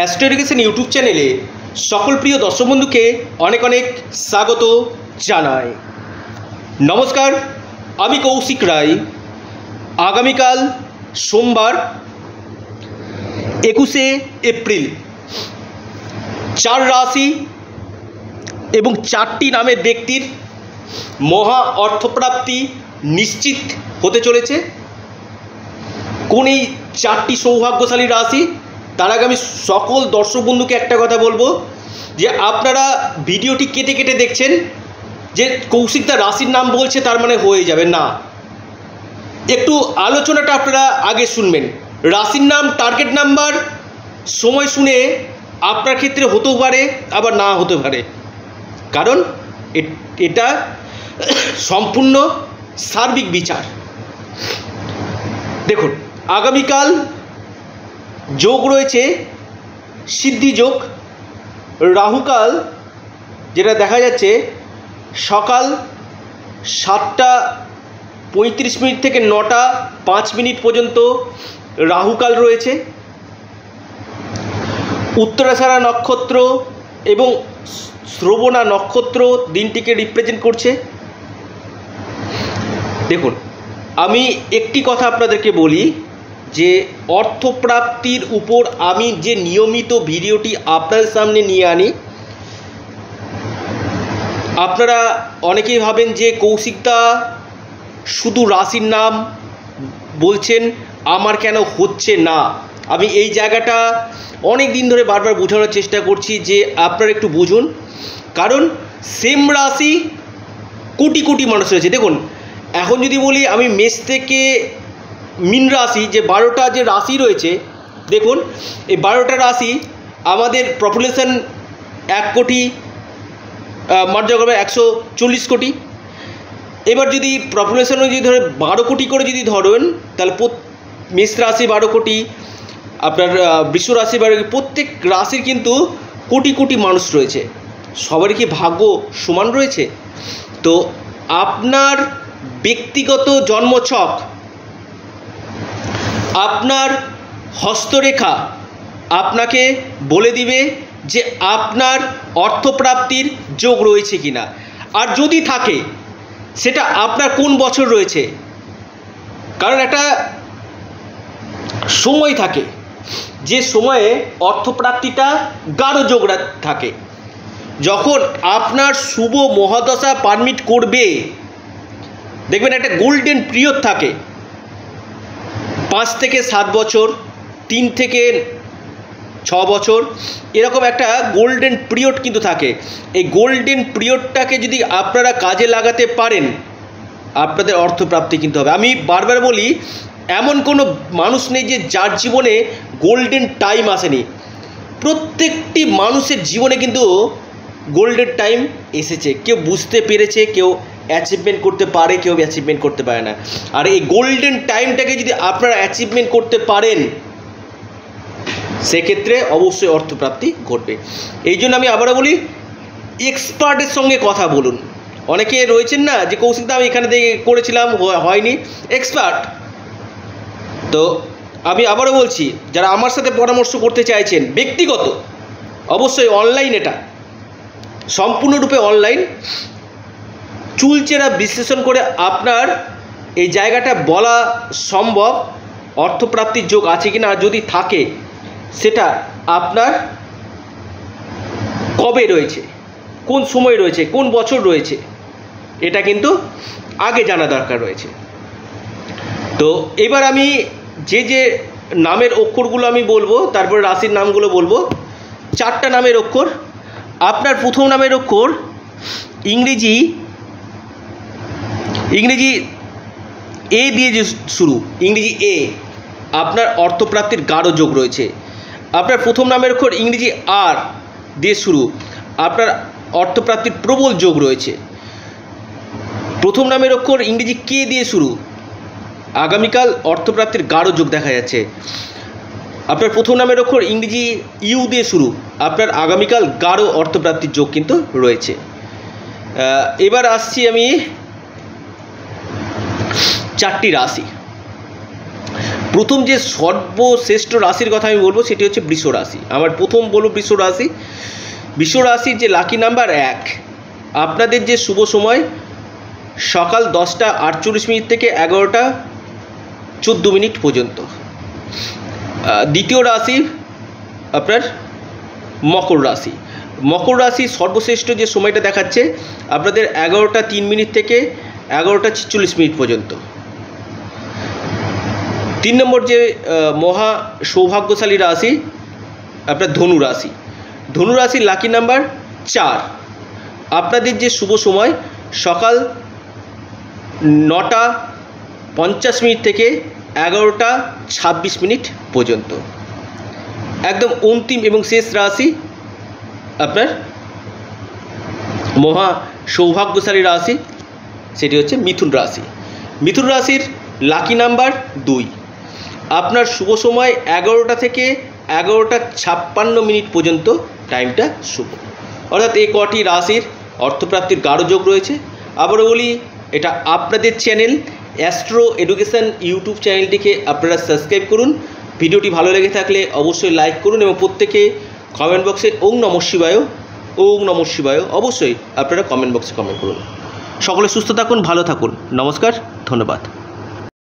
Astro education YouTube চ্যানেলে সকল প্রিয় দর্শক বন্ধুকে অনেক অনেক স্বাগত জানাই। নমস্কার, আমি কৌশিক রায়। আগামীকাল সোমবার 21শে এপ্রিল 4 রাশি এবং 4টি নামের ব্যক্তির মহা অর্থপ্রাপ্তি নিশ্চিত হতে চলেছে। কোন এই 4টি সৌভাগ্যশালী রাশি, তার আগে আমি সকল দর্শক বন্ধুকে একটা কথা বলবো যে আপনারা ভিডিওটি কেটে কেটে দেখছেন যে কৌশিক দা রাশির নাম বলছে তার মানে হয়ে যাবে না। একটু আলোচনাটা আপনারা আগে শুনবেন। রাশির নাম, টার্গেট নাম্বার, সময় শুনে আপনার ক্ষেত্রে হতেও পারে আবার না হতে পারে, কারণ এটা সম্পূর্ণ সার্বিক বিচার। দেখুন, আগামীকাল যোগ রয়েছে সিদ্ধি যোগ। রাহুকাল যেটা দেখা যাচ্ছে সকাল 7টা 35 মিনিট থেকে 9টা 5 মিনিট পর্যন্ত রাহুকাল রয়েছে। উত্তরাষাঢ়া নক্ষত্র এবং শ্রবণা নক্ষত্র দিনটিকে রিপ্রেজেন্ট করছে। দেখুন, আমি একটি কথা আপনাদেরকে বলি যে অর্থপ্রাপ্তির উপর আমি যে নিয়মিত ভিডিওটি আপনাদের সামনে নিয়ে আনি, আপনারা অনেকেই ভাবেন যে কৌশিকদা শুধু রাশির নাম বলছেন, আমার কেন হচ্ছে না। আমি এই জায়গাটা অনেক দিন ধরে বারবার বোঝানোর চেষ্টা করছি যে আপনারা একটু বুঝুন, কারণ সেম রাশি কোটি কোটি মানুষ রয়েছে। দেখুন, এখন যদি বলি আমি মেষ থেকে মীন রাশি, যে 12টা যে রাশি রয়েছে, দেখুন এই 12টা রাশি আমাদের পপুলেশন 1 কোটি, মর্যাদা করবে 140 কোটি। এবার যদি পপুলেশন যদি ধরে 12 কোটি করে যদি ধরেন, তাহলে মেষ রাশি 12 কোটি, আপনার বৃষ রাশি 12 কোটি, প্রত্যেক রাশির কিন্তু কোটি কোটি মানুষ রয়েছে। সবারই কি ভাগ্য সমান রয়েছে? তো আপনার ব্যক্তিগত জন্মছক, আপনার হস্তরেখা আপনাকে বলে দিবে যে আপনার অর্থপ্রাপ্তির যোগ রয়েছে কিনা, আর যদি থাকে সেটা আপনার কোন বছর রয়েছে। কারণ একটা সময় থাকে যে সময়ে অর্থপ্রাপ্তিটা গাঢ় যোগ থাকে। যখন আপনার শুভ মহাদশা পারমিট করবে, দেখবেন একটা গোল্ডেন পিরিয়ড থাকে, 5 থেকে 7 বছর, 3 থেকে 6 বছর, এরকম একটা গোল্ডেন পিরিয়ড কিন্তু থাকে। এই গোল্ডেন পিরিয়ডটাকে যদি আপনারা কাজে লাগাতে পারেন, আপনাদের অর্থপ্রাপ্তি কিন্তু হবে। আমি বারবার বলি, এমন কোনো মানুষ নেই যে যার জীবনে গোল্ডেন টাইম আসেনি। প্রত্যেকটি মানুষের জীবনে কিন্তু গোল্ডেন টাইম এসেছে। কেউ বুঝতে পেরেছে, কেউ অ্যাচিভমেন্ট করতে পারে, কেউ অ্যাচিভমেন্ট করতে পারে না। আর এই গোল্ডেন টাইমটাকে যদি আপনারা অ্যাচিভমেন্ট করতে পারেন, সেক্ষেত্রে অবশ্যই অর্থপ্রাপ্তি ঘটবে। এই জন্য আমি আবারও বলি, এক্সপার্টের সঙ্গে কথা বলুন। অনেকে রয়েছেন না যে কৌশিকদা আমি এখানে থেকে করেছিলাম হয়নি, এক্সপার্ট। তো আমি আবারও বলছি, যারা আমার সাথে পরামর্শ করতে চাইছেন ব্যক্তিগত, অবশ্যই অনলাইন, এটা সম্পূর্ণরূপে অনলাইন। চুলচেরা বিশ্লেষণ করে আপনার এই জায়গাটা বলা সম্ভব অর্থপ্রাপ্তির যোগ আছে কিনা, আর যদি থাকে সেটা আপনার কবে রয়েছে, কোন সময় রয়েছে, কোন বছর রয়েছে, এটা কিন্তু আগে জানা দরকার রয়েছে। তো এবার আমি যে যে নামের অক্ষরগুলো আমি বলবো, তারপরে রাশির নামগুলো বলবো। 4টা নামের অক্ষর। আপনার প্রথম নামের অক্ষর ইংরেজি এ দিয়ে যে শুরু, ইংরেজি এ, আপনার অর্থপ্রাপ্তির গাঢ় যোগ রয়েছে। আপনার প্রথম নামের অক্ষর ইংরেজি আর দিয়ে শুরু, আপনার অর্থপ্রাপ্তির প্রবল যোগ রয়েছে। প্রথম নামের অক্ষর ইংরেজি কে দিয়ে শুরু, আগামীকাল অর্থপ্রাপ্তির গাঢ় যোগ দেখা যাচ্ছে। আপনার প্রথম নামের অক্ষর ইংরেজি ইউ দিয়ে শুরু, আপনার আগামীকাল গাঢ় অর্থপ্রাপ্তির যোগ কিন্তু রয়েছে। এবার আসছি আমি 4টি রাশি। প্রথম যে সর্বশ্রেষ্ঠ রাশির কথা আমি বলবো সেটি হচ্ছে বৃষ রাশি। আমার প্রথম বলবো বৃষ রাশি। বৃষ রাশির যে লাকি নাম্বার 1, আপনাদের যে শুভ সময় সকাল 10টা 48 থেকে 11টা 14 পর্যন্ত। দ্বিতীয় রাশি আপনার মকর রাশি। মকর রাশি সর্বশ্রেষ্ঠ যে সময়টা দেখাচ্ছে আপনাদের 11টা 3 থেকে 11টা 46 পর্যন্ত। 3 নম্বর যে মহা সৌভাগ্যশালী রাশি আপনার ধনু রাশি। ধনু রাশির লাকি নাম্বার 4, আপনাদের যে শুভ সময় সকাল 9টা 50 থেকে 11টা 26 পর্যন্ত। একদম অন্তিম এবং শেষ রাশি আপনার মহা সৌভাগ্যশালী রাশি, সেটি হচ্ছে মিথুন রাশি। মিথুন রাশির লাকি নাম্বার 2, আপনার শুভ সময় 11টা থেকে 11টা 56 পর্যন্ত টাইমটা শুভ। অর্থাৎ এই কটি রাশির অর্থপ্রাপ্তির গাঢ় যোগ রয়েছে। আবারও বলি, এটা আপনাদের চ্যানেল অ্যাস্ট্রো এডুকেশন ইউটিউব চ্যানেলটিকে আপনারা সাবস্ক্রাইব করুন। ভিডিওটি ভালো লেগে থাকলে অবশ্যই লাইক করুন এবং প্রত্যেকে কমেন্ট বক্সে ওং নমঃ শিবায় অবশ্যই আপনারা কমেন্ট বক্সে কমেন্ট করুন। সকলে সুস্থ থাকুন, ভালো থাকুন। নমস্কার, ধন্যবাদ।